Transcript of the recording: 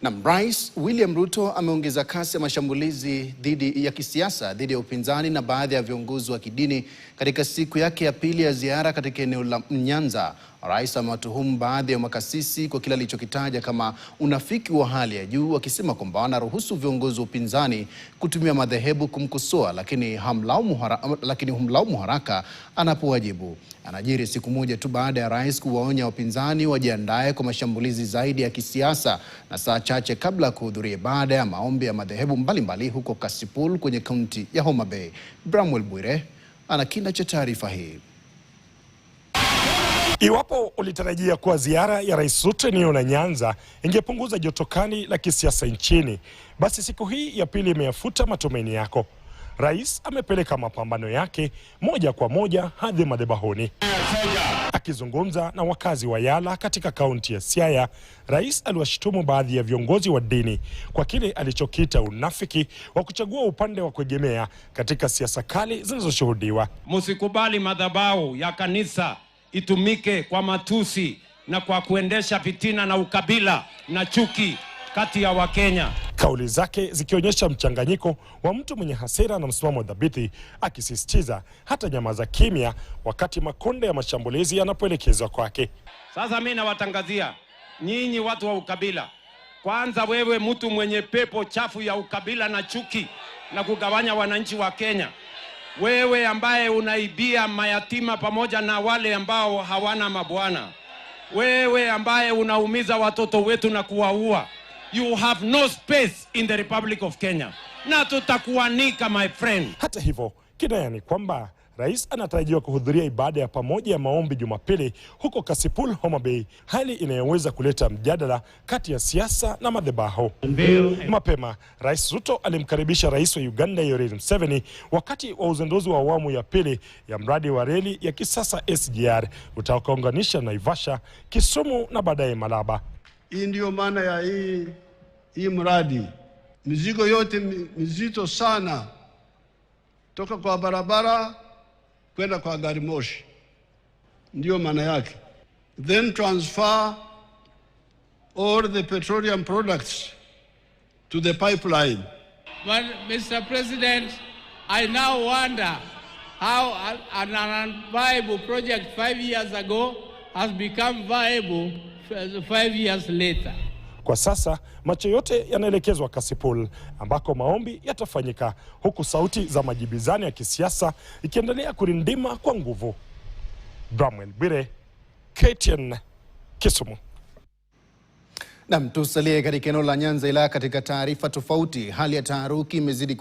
Na Rais William Ruto ameongeza kasi ya mashambulizi ya kisiasa dhidi ya upinzani na baadhi ya viongozi wa kidini katika siku yake ya pili ya ziara katika eneo la Nyanza. Rais amewatuhumu baadhi ya makasisi kwa kile alichokitaja kama unafiki wa hali ya juu, akisema kwamba wanaruhusu viongozi wa upinzani kutumia madhehebu kumkosoa, lakini humlaumu haraka anapowajibu. Anajiri siku moja tu baada ya rais kuwaonya wapinzani wajiandae kwa mashambulizi zaidi ya kisiasa, na saa chache kabla ya kuhudhuria baada ya maombi ya madhehebu mbalimbali huko Kasipul kwenye kaunti ya Homa Bay. Bramwell Bwire ana kina cha taarifa hii. Iwapo ulitarajia kuwa ziara ya Rais Ruto eneo la Nyanza ingepunguza joto kali la kisiasa nchini, basi siku hii ya pili imeyafuta matumaini yako. Rais amepeleka mapambano yake moja kwa moja hadi madhabahuni. Akizungumza na wakazi wa Yala katika kaunti ya Siaya, rais aliwashutumu baadhi ya viongozi wa dini kwa kile alichokiita unafiki wa kuchagua upande wa kuegemea katika siasa kali zinazoshuhudiwa. Msikubali madhabahu ya kanisa itumike kwa matusi na kwa kuendesha fitina na ukabila na chuki kati ya Wakenya. Kauli zake zikionyesha mchanganyiko wa mtu mwenye hasira na msimamo dhabiti, akisisitiza hata nyamaza kimya wakati makonde ya mashambulizi yanapoelekezwa kwake. Sasa mimi nawatangazia nyinyi watu wa ukabila, kwanza wewe mtu mwenye pepo chafu ya ukabila na chuki na kugawanya wananchi wa Kenya, wewe ambaye unaibia mayatima pamoja na wale ambao hawana mabwana, wewe ambaye unaumiza watoto wetu na kuwaua, you have no space in the Republic of Kenya. Na tutakuanika, my friend. Hata hivyo, kinaya ni kwamba rais anatarajiwa kuhudhuria ibada ya pamoja ya maombi Jumapili huko Kasipul, Homa Bay, hali inayoweza kuleta mjadala kati ya siasa na madhabahu. Mapema, Rais Ruto alimkaribisha rais wa Uganda Yoweri Museveni wakati wa uzinduzi wa awamu ya pili ya mradi wa reli ya kisasa SGR utakaounganisha Naivasha, Kisumu na baadaye Malaba. Hii ndio maana ya hii mradi. Mizigo yote mizito sana toka kwa barabara kwenda kwa gari moshi, ndio maana yake. Then transfer all the petroleum products to the pipeline. But Mr. President, I now wonder how an unviable project 5 years ago has become viable 5 years later. Kwa sasa macho yote yanaelekezwa Kasipul ambako maombi yatafanyika, huku sauti za majibizano ya kisiasa ikiendelea kurindima kwa nguvu. Bramwell Bwire, KTN, Kisumu. Tusalie katika eneo la Nyanza, ila katika taarifa tofauti, hali ya taharuki imezidi